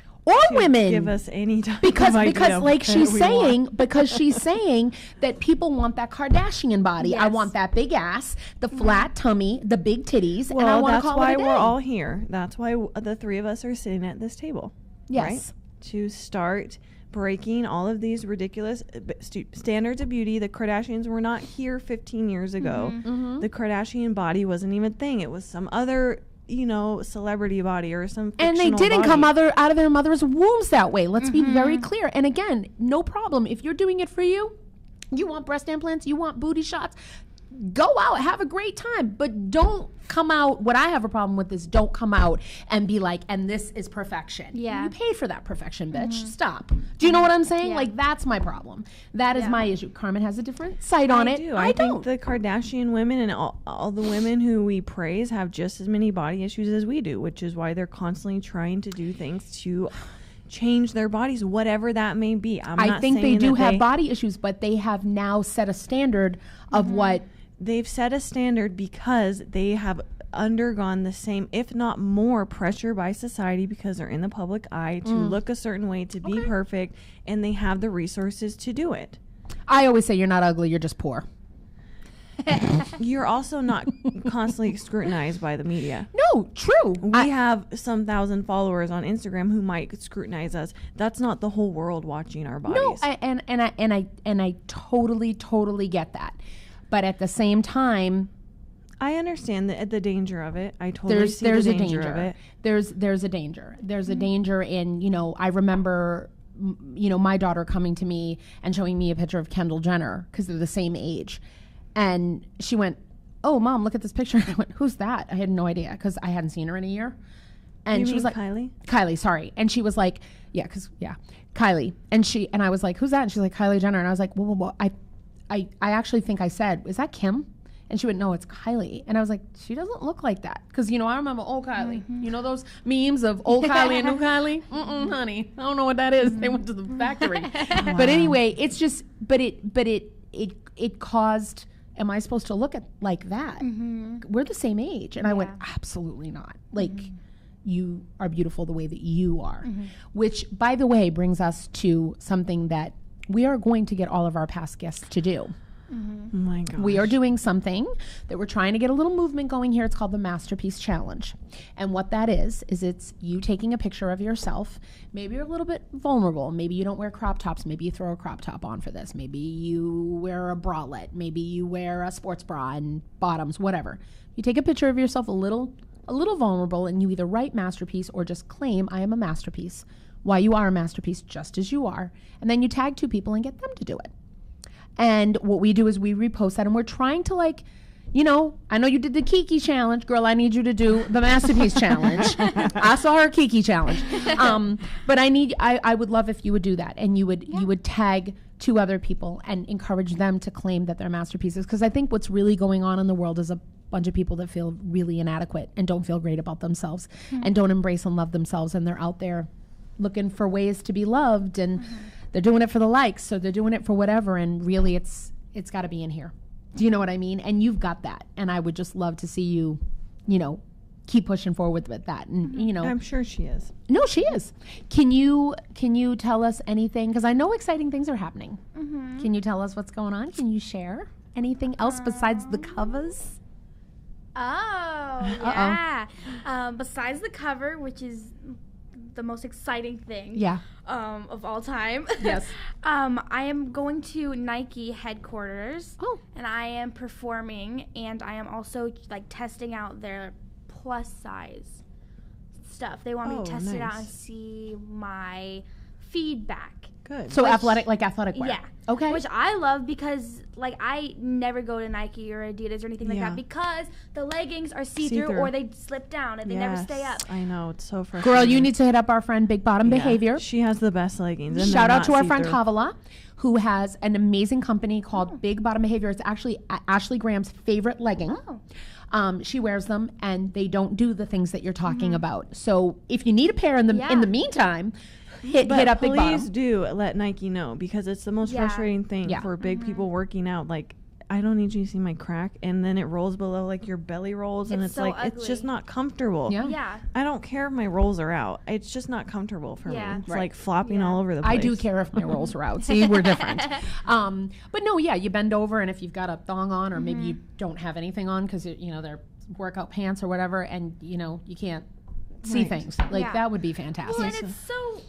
women give us any type because of idea like she's we saying want? because she's saying that people want that Kardashian body. I Yes. want that big ass, the flat tummy, the big titties, Well, and I want to that's call why it a day. we're all here. That's why the three of us are sitting at this table. Yes. Right? To start breaking all of these ridiculous standards of beauty. The Kardashians were not here 15 years ago. The Kardashian body wasn't even a thing. It was some other, celebrity body or some And they fictional didn't body. come out of their mother's wombs that way. Let's be very clear. And again, no problem. If you're doing it for you, you want breast implants, you want booty shots, go out, have a great time. But don't come out. What I have a problem with is don't come out and be like, and this is perfection. Yeah. You paid for that perfection, bitch. Stop. Do you know what I'm saying? Yeah. Like, that's my problem. That is my issue. Carmen has a different sight on it. I don't. think the Kardashian women and all the women who we praise have just as many body issues as we do, which is why they're constantly trying to do things to change their bodies, whatever that may be. I think they do have body issues, but they have now set a standard of what. They've set a standard because they have undergone the same, if not more, pressure by society because they're in the public eye to look a certain way, to be perfect, and they have the resources to do it. I always say you're not ugly, you're just poor. You're also not constantly scrutinized by the media. No, true. We have some thousand followers on Instagram who might scrutinize us. That's not the whole world watching our bodies. No, I totally get that. But at the same time, I understand the danger of it. I totally see the danger of it. There's a danger. There's a danger in, I remember, my daughter coming to me and showing me a picture of Kendall Jenner because they're the same age. And she went, oh, Mom, look at this picture. I went, who's that? I had no idea because I hadn't seen her in a year. And she was like, Kylie, sorry. And she was like, Kylie. And I was like, who's that? And she's like, Kylie Jenner. And I was like, whoa. I actually think I said, is that Kim? And she went, no, it's Kylie. And I was like, she doesn't look like that. Because, I remember old Kylie. You know those memes of old Kylie and new Kylie? Honey, I don't know what that is. They went to the factory. Wow. But anyway, it's just, but it caused, am I supposed to look at like that? We're the same age. And I went, absolutely not. Like, you are beautiful the way that you are. Which, by the way, brings us to something that we are going to get all of our past guests to do. Oh my gosh. We are doing something that we're trying to get a little movement going here. It's called the Masterpiece Challenge. And what that is it's you taking a picture of yourself. Maybe you're a little bit vulnerable. Maybe you don't wear crop tops. Maybe you throw a crop top on for this. Maybe you wear a bralette. Maybe you wear a sports bra and bottoms, whatever. You take a picture of yourself a little vulnerable, and you either write masterpiece or just claim I am a masterpiece why you are a masterpiece just as you are, and then you tag 2 people and get them to do it. And what we do is we repost that, and we're trying to like, you know, I know you did the Kiki challenge. Girl, I need you to do the masterpiece challenge. I saw her Kiki challenge. But I would love if you would do that, and you would tag 2 other people and encourage them to claim that they're masterpieces. Because I think what's really going on in the world is a bunch of people that feel really inadequate and don't feel great about themselves and don't embrace and love themselves, and they're out there looking for ways to be loved, and they're doing it for the likes, so they're doing it for whatever, and really it's got to be in here. Do you know what I mean? And you've got that, and I would just love to see you, you know, keep pushing forward with that. And you know, I'm sure she is. No, she is. Can you tell us anything? Because I know exciting things are happening. Can you tell us what's going on? Can you share anything else besides the covers? Yeah. Besides the cover, which is the most exciting thing of all time. Yes. I am going to Nike headquarters. Oh. And I am performing, and I am also like testing out their plus size stuff. They want me to test it out and see my feedback. Good. So athletic wear. Yeah. Okay. Which I love because like I never go to Nike or Adidas or anything like that because the leggings are see-through or they slip down and they never stay up. I know, it's so frustrating. Girl, you need to hit up our friend Big Bottom Behavior. She has the best leggings. And Shout out to our friend Kavala, who has an amazing company called Big Bottom Behavior. It's actually Ashley Graham's favorite legging. She wears them, and they don't do the things that you're talking about. So if you need a pair in the meantime, hit up Big Bottom. Please do let Nike know, because it's the most frustrating thing for big people working out. Like, I don't need you to see my crack, and then it rolls below, like your belly rolls, and it's so like ugly. It's just not comfortable. Yeah. I don't care if my rolls are out. It's just not comfortable for me. It's like flopping all over the place. I do care if my rolls are out. See, we're different. But no, you bend over, and if you've got a thong on, or maybe you don't have anything on because you know they're workout pants or whatever, and you know you can't see things like that would be fantastic. Well, and it's so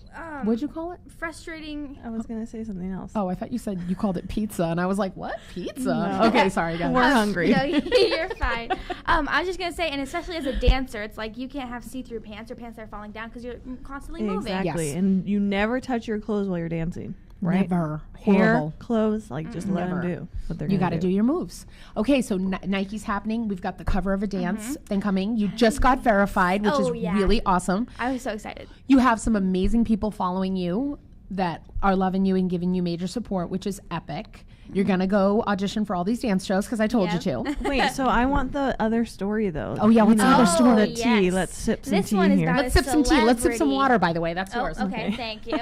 what'd you call it? Frustrating. I was gonna say something else. Oh, I thought you said you called it pizza, and I was like, what pizza? No. Okay, sorry guys. We're hungry. No, you're fine. I was just gonna say, and especially as a dancer, it's like you can't have see-through pants or pants that are falling down because you're constantly moving. Exactly, and you never touch your clothes while you're dancing. Right? Never. Hair, Horrible. Clothes, like just let them do what they're You got to do your moves. Okay, so Nike's happening. We've got the cover of a dance thing coming. You just got verified, which is really awesome. I was so excited. You have some amazing people following you that are loving you and giving you major support, which is epic. You're going to go audition for all these dance shows because I told you to. Wait, so I want the other story, though. Oh, yeah, what's the other story? The tea. Let's sip some tea here. Let's sip some tea. Let's sip some water, by the way. That's yours. Okay, thank you.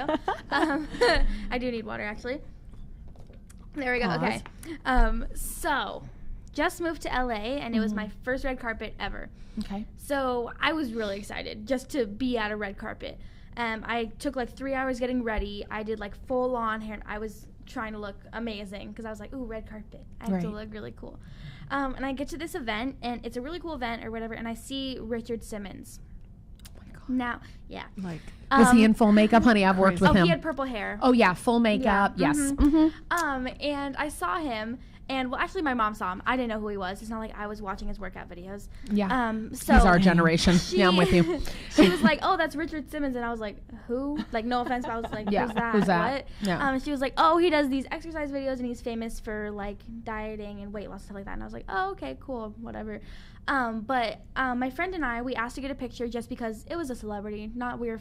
I do need water, actually. There we go. Pause. Okay. So, just moved to LA, and it was my first red carpet ever. Okay. So, I was really excited just to be at a red carpet. I took like 3 hours getting ready. I did like full on hair. I was trying to look amazing because I was like, ooh, red carpet. I have to look really cool. And I get to this event, and it's a really cool event or whatever, and I see Richard Simmons. Oh my God. Now, Like, was he in full makeup, honey? I've worked with him. He had purple hair. Oh, yeah, full makeup. Yeah. Yes. And I saw him, and well, actually, my mom saw him. I didn't know who he was. It's not like I was watching his workout videos. Yeah. So he's our generation. Yeah, I'm with you. She was like, "Oh, that's Richard Simmons," and I was like, "Who?" Like, no offense, but I was like, "Who's that? What?" Yeah. She was like, "Oh, he does these exercise videos, and he's famous for like dieting and weight loss stuff like that." And I was like, "Oh, okay, cool, whatever." But my friend and I, we asked to get a picture just because it was a celebrity. Not we were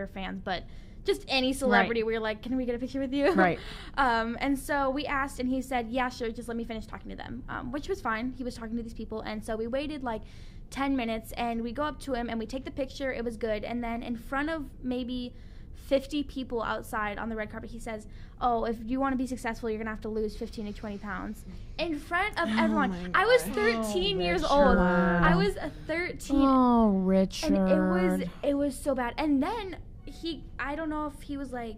fans, but just any celebrity. We were like, can we get a picture with you? Right. And so we asked, and he said, yeah, sure, just let me finish talking to them, which was fine. He was talking to these people, and so we waited like 10 minutes, and we go up to him, and we take the picture. It was good. And then in front of maybe 50 people outside on the red carpet, he says, oh, if you want to be successful, you're going to have to lose 15 to 20 pounds. In front of everyone. I was 13 years old. Wow. I was 13. Oh, Richard. And it was so bad. And then I don't know if he was like,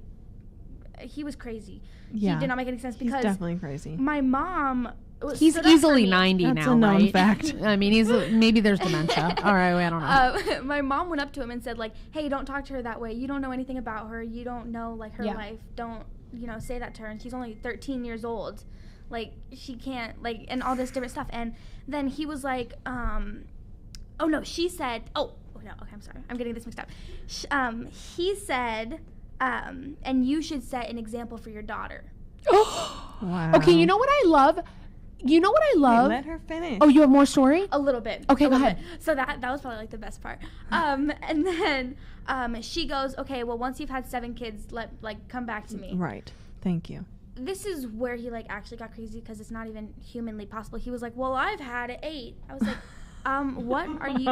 he was crazy. Yeah. He did not make any sense because he's definitely crazy. my mom he's easily 90 That's now, a known right? fact. I mean, maybe there's dementia. All right, I don't know. My mom went up to him and said, like, hey, don't talk to her that way. You don't know anything about her. You don't know, like, her life. Don't, say that to her. And she's only 13 years old. Like, she can't, like, and all this different stuff. And then he was like, oh, no, she said, no. Okay, I'm sorry. I'm getting this mixed up. He said, and you should set an example for your daughter. Wow. Okay, you know what I love? Wait, let her finish. Oh, you have more story? A little bit. Okay, go ahead. So that was probably like the best part. And then she goes, okay, well, once you've had 7 kids, come back to me. Right. Thank you. This is where he like actually got crazy because it's not even humanly possible. He was like, well, I've had 8. I was like, what?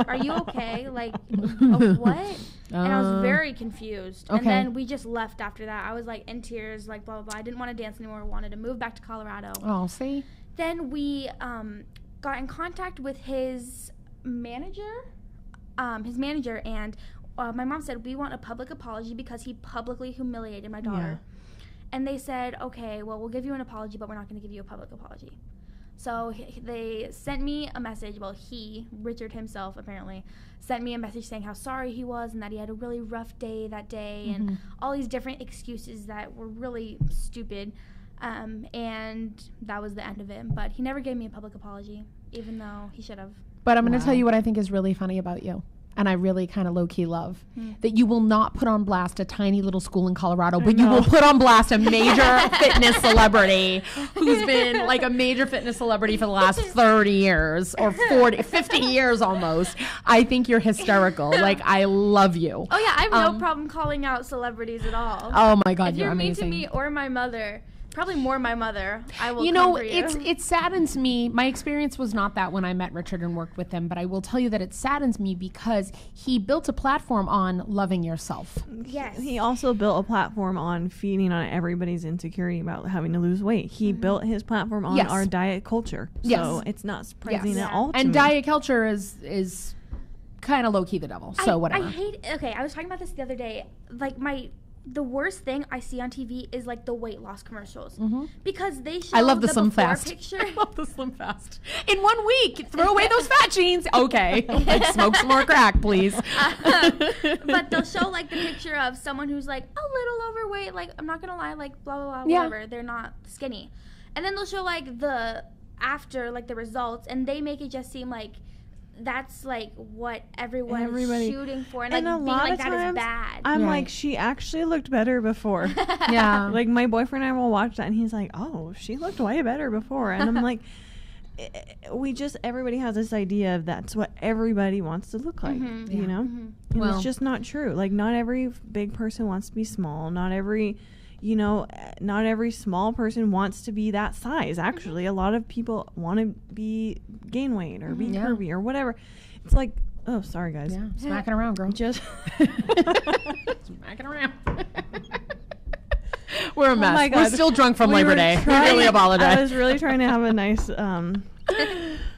Are you okay? Like, what? And I was very confused. Okay. And then we just left after that. I was like in tears, like blah, blah, blah. I didn't want to dance anymore. Wanted to move back to Colorado. Oh, see? Then we got in contact with his manager, and my mom said, we want a public apology because he publicly humiliated my daughter. Yeah. And they said, okay, well, we'll give you an apology, but we're not going to give you a public apology. So they sent me a message. Well, Richard himself, apparently, sent me a message saying how sorry he was and that he had a really rough day that day and all these different excuses that were really stupid. And that was the end of it. But he never gave me a public apology, even though he should have. But I'm going to tell you what I think is really funny about you. And I really kind of low-key love that you will not put on blast a tiny little school in Colorado, but you will put on blast a major fitness celebrity who's been like a major fitness celebrity for the last 30 years or 50 years almost. I think you're hysterical. Like, I love you. Oh, yeah, I have no problem calling out celebrities at all. Oh, my God, if you're you're amazing. mean to me or my mother, probably more my mother, I will You come know, for you. it saddens me. My experience was not that when I met Richard and worked with him, but I will tell you that it saddens me because he built a platform on loving yourself. Yes. He also built a platform on feeding on everybody's insecurity about having to lose weight. He built his platform on Yes. our diet culture. Yes. So it's not surprising Yes. at all to And me. diet culture is kind of low-key the devil, so whatever. I hate, okay, I was talking about this the other day. Like, the worst thing I see on TV is like the weight loss commercials because they show I love the Slim before Fast. picture. I love the Slim Fast. In 1 week, throw away those fat jeans. Okay, like smoke some more crack, please. But they'll show like the picture of someone who's like a little overweight. Like, I'm not gonna lie, like blah blah blah, Yeah. whatever. They're not skinny, and then they'll show like the after, like the results, and they make it just seem like that's like what everyone's shooting for, and like a being lot like of that is times, bad. I'm Right. like, she actually looked better before. Yeah. Like, my boyfriend and I will watch that, and he's like, oh, she looked way better before. And I'm like, everybody has this idea of that's what everybody wants to look like, you know? And Well- it's just not true. Like, not every big person wants to be small. Not every small person wants to be that size. Actually, a lot of people want to gain weight or be curvy or whatever. It's like, oh, sorry, guys. Yeah, smacking around, girl. Just Smacking around. We're a mess. my We're God. still drunk from Labor were Day. We trying- really apologize. I was really trying to have a nice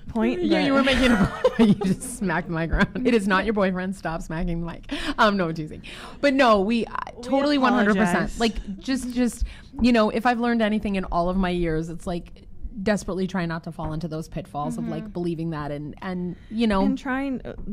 point. Yeah, but- you were making you just smacked the mic around. It is not your boyfriend. Stop smacking the mic. No, I'm teasing. But no, we totally 100%. apologize. Like, just you know, if I've learned anything in all of my years, it's like desperately try not to fall into those pitfalls of like believing that and you know, and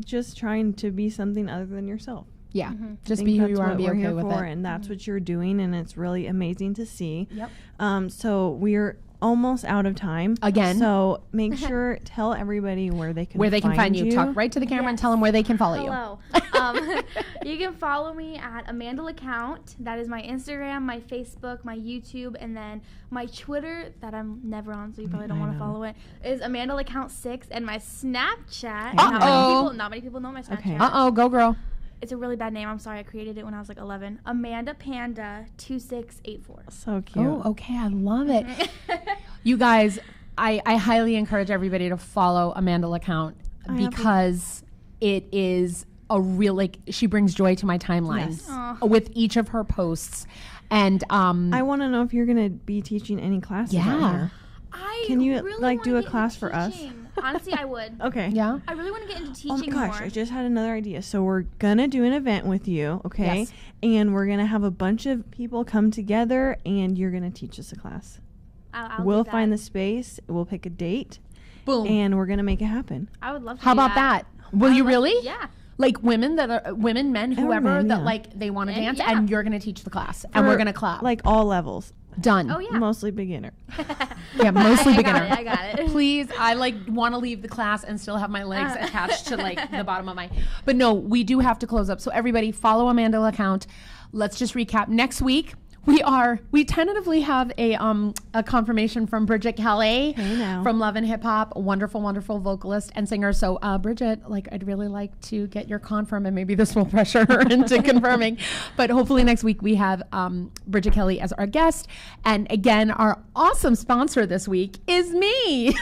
just trying to be something other than yourself. yeah, just I be think who you that's are and what be we're okay here with for, it. and that's what you're doing, and it's really amazing to see. Yep. So we're almost out of time Again. So make sure tell everybody where they can find you. Talk right to the camera and tell them where they can follow you. Hello. You can follow me at Amanda Account. That is my Instagram, my Facebook, my YouTube, and then my Twitter that I'm never on, so you probably don't want to follow it, is Amanda Account 6, and my Snapchat. Not many people know my Snapchat. Okay. Go girl. It's a really bad name. I'm sorry. I created it when I was like 11. Amanda Panda 2684. So cute. Oh, okay. I love it. You guys, I highly encourage everybody to follow Amanda account because it is a real, like, she brings joy to my timeline with each of her posts. And I want to know if you're going to be teaching any classes out here. Can you really like wanna do a get class into for us? teaching. Honestly, I would. Okay. yeah. I really want to get into Oh my teaching gosh, more. I just had another idea. So we're going to do an event with you, okay? Yes. And we're going to have a bunch of people come together, and you're going to teach us a class. We'll find the space. We'll pick a date. Boom. And we're going to make it happen. I would love to How do about that? Will you really? Yeah. Like women, men, whoever men, that yeah. like they want to And dance, yeah. and you're going to teach the class, and we're going to clap. Like all levels. Done. Oh yeah. Mostly beginner. Yeah, mostly beginner. I got it. Please, I want to leave the class and still have my legs attached to the bottom of my. But no, we do have to close up. So everybody, follow Amanda account. Let's just recap. Next week, we tentatively have a confirmation from Bridget Kelly from Love and Hip Hop, a wonderful, wonderful vocalist and singer. So Bridget, I'd really like to get your confirm, and maybe this will pressure her into confirming. But hopefully next week we have Bridget Kelly as our guest. And again, our awesome sponsor this week is me.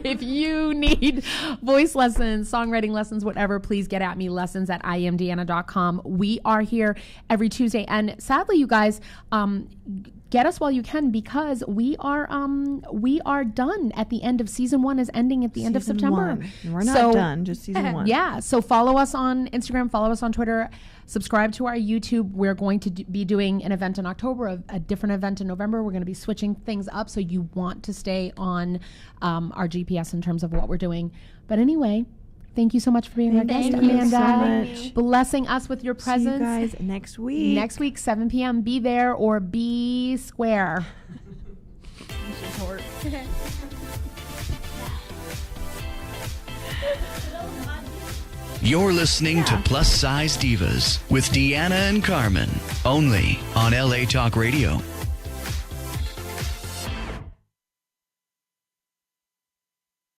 If you need voice lessons, songwriting lessons, whatever, please get at me, lessons@iamdeanna.com. We are here every Tuesday. And sadly, you guys, get us while you can, because we are done at the end of season 1 is ending at the end of September. We're not done, just season 1. Yeah. So follow us on Instagram, follow us on Twitter, subscribe to our YouTube. We're going to be doing an event in October, a different event in November. We're going to be switching things up. So you want to stay on our GPS in terms of what we're doing. But anyway, thank you so much for being our guest, Amanda. Thank you so much. Blessing us with your presence. See you guys next week. Next week, 7 p.m. Be there or be square. You're listening to Plus Size Divas with Deanna and Carmen, only on LA Talk Radio.